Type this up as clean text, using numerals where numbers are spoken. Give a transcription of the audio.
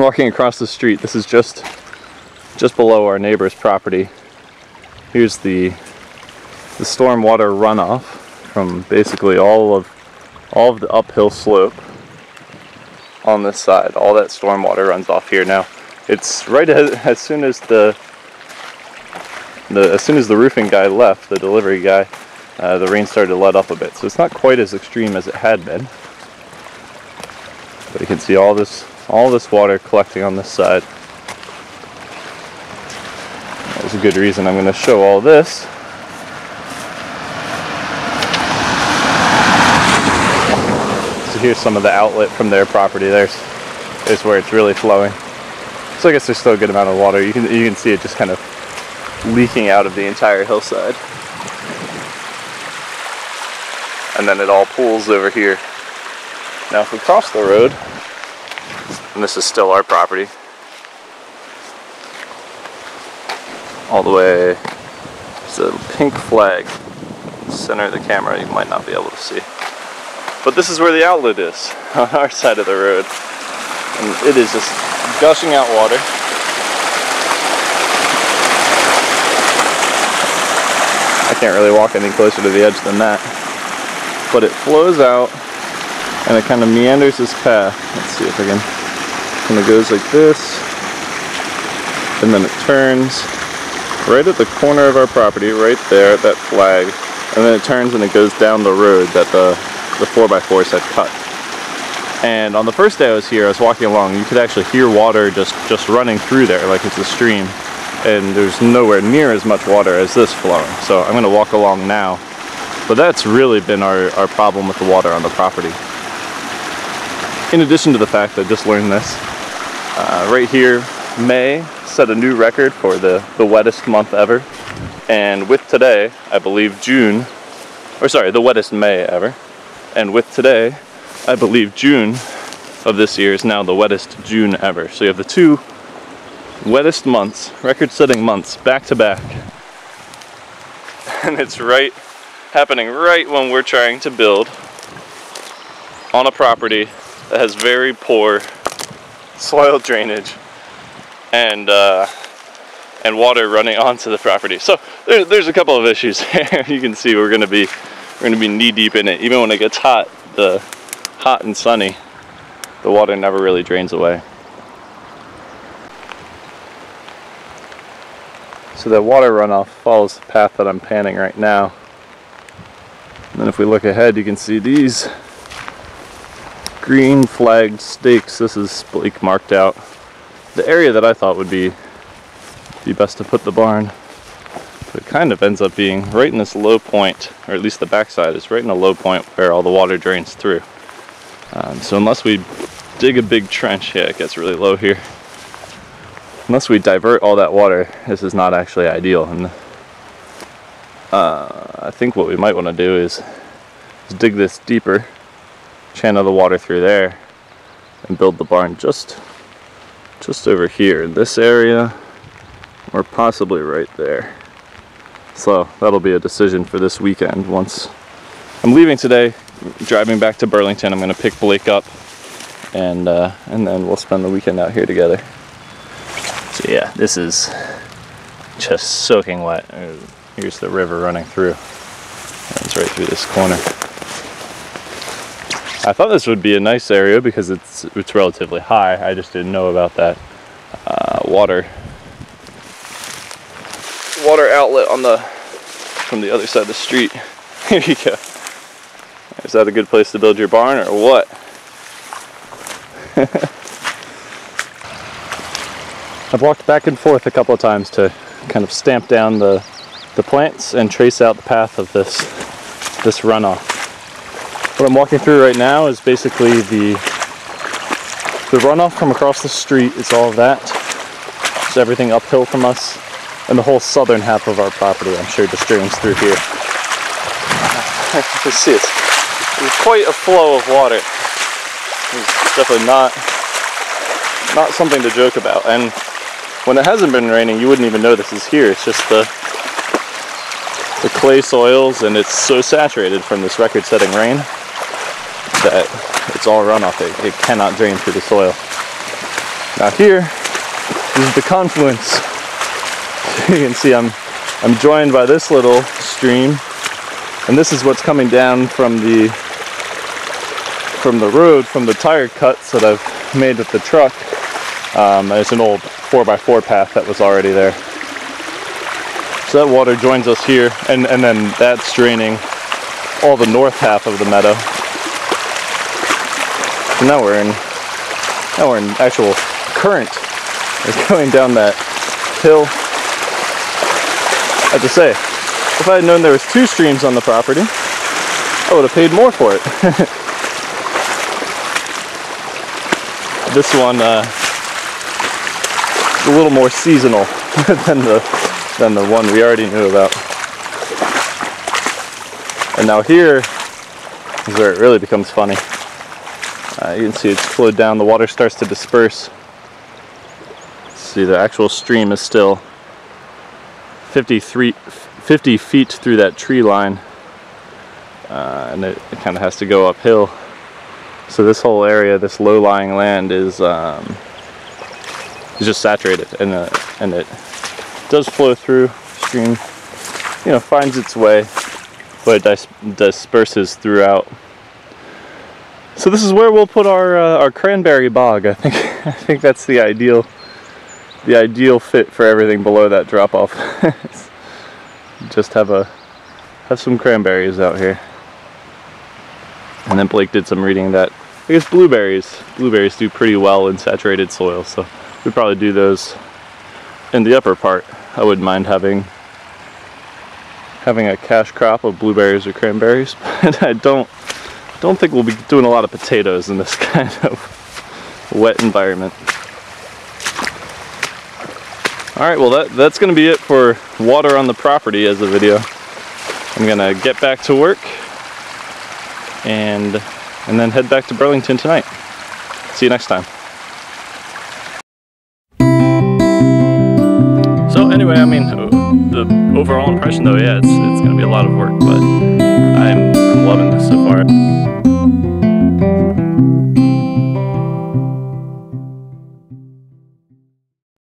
walking across the street. This is just below our neighbor's property. Here's the stormwater runoff from basically all of the uphill slope on this side. All that stormwater runs off here. Now, it's right as soon as the roofing guy left, the delivery guy, the rain started to let up a bit. So it's not quite as extreme as it had been. But you can see all this water collecting on this side. There's a good reason I'm going to show all this. So here's some of the outlet from their property. There's where it's really flowing. So I guess there's still a good amount of water. You can see it just kind of leaking out of the entire hillside. And then it all pools over here. Now if we cross the road, and this is still our property, all the way, there's a pink flag in the center of the camera. You might not be able to see. But this is where the outlet is, on our side of the road. And it is just gushing out water. I can't really walk any closer to the edge than that. But it flows out and it kind of meanders this path. Let's see if I can. Kind of goes like this, and then it turns right at the corner of our property, right there at that flag, and then it turns and it goes down the road that the 4x4s had cut. And on the first day I was here, I was walking along, you could actually hear water just running through there like it's a stream, and there's nowhere near as much water as this flowing. So I'm going to walk along now. But that's really been our problem with the water on the property. In addition to the fact that I just learned this, right here, May set a new record for the wettest month ever. And with today, I believe the wettest May ever. And with today, I believe June of this year is now the wettest June ever. So you have the two wettest months, record-setting months, back to back. And it's happening right when we're trying to build on a property that has very poor soil drainage and water running onto the property. So there's a couple of issues here. You can see we're gonna be knee deep in it. Even when it gets hot and sunny, the water never really drains away. So that water runoff follows the path that I'm panning right now. And then if we look ahead, you can see these green flagged stakes. This is Blake marked out the area that I thought would be best to put the barn. But it kind of ends up being right in this low point, or at least the backside is right in a low point where all the water drains through. So unless we dig a big trench, yeah, it gets really low here. Unless we divert all that water, this is not actually ideal. And I think what we might want to do is dig this deeper, channel the water through there, and build the barn just over here in this area, or possibly right there. So that'll be a decision for this weekend. Once I'm leaving today, driving back to Burlington, I'm going to pick Blake up, and then we'll spend the weekend out here together. So yeah, this is just soaking wet. Here's the river running through. It's right through this corner. I thought this would be a nice area because it's relatively high. I just didn't know about that water outlet from the other side of the street. Here you go. Is that a good place to build your barn or what? I've walked back and forth a couple of times to kind of stamp down the plants and trace out the path of this runoff. What I'm walking through right now is basically the runoff from across the street. It's all of that. It's everything uphill from us, and the whole southern half of our property, I'm sure, just drains through here. You see it's quite a flow of water. It's definitely not something to joke about. And when it hasn't been raining, you wouldn't even know this is here. It's just the clay soils, and it's so saturated from this record-setting rain that it's all runoff. It cannot drain through the soil. Now here is the confluence. You can see I'm joined by this little stream, and this is what's coming down from the road, from the tire cuts that I've made with the truck. There's an old 4x4 path that was already there. So that water joins us here, and then that's draining all the north half of the meadow. So now we're in actual current. We're going down that hill. I have to say, if I had known there was 2 streams on the property, I would have paid more for it. This one is a little more seasonal than the one we already knew about. And now here is where it really becomes funny. You can see it's flowed down, the water starts to disperse. See, the actual stream is still 50 feet through that tree line, and it kind of has to go uphill. So this whole area, this low-lying land, is just saturated, and it does flow through. Stream, you know, finds its way, but it disperses throughout. So this is where we'll put our cranberry bog. I think that's the ideal fit for everything below that drop off. Just have some cranberries out here. And then Blake did some reading that I guess blueberries do pretty well in saturated soil, so we'd probably do those in the upper part. I wouldn't mind having a cash crop of blueberries or cranberries, but I don't think we'll be doing a lot of potatoes in this kind of wet environment. Alright, well that's going to be it for water on the property as a video. I'm going to get back to work and then head back to Burlington tonight. See you next time. So anyway, I mean, the overall impression though, yeah, it's going to be a lot of work, but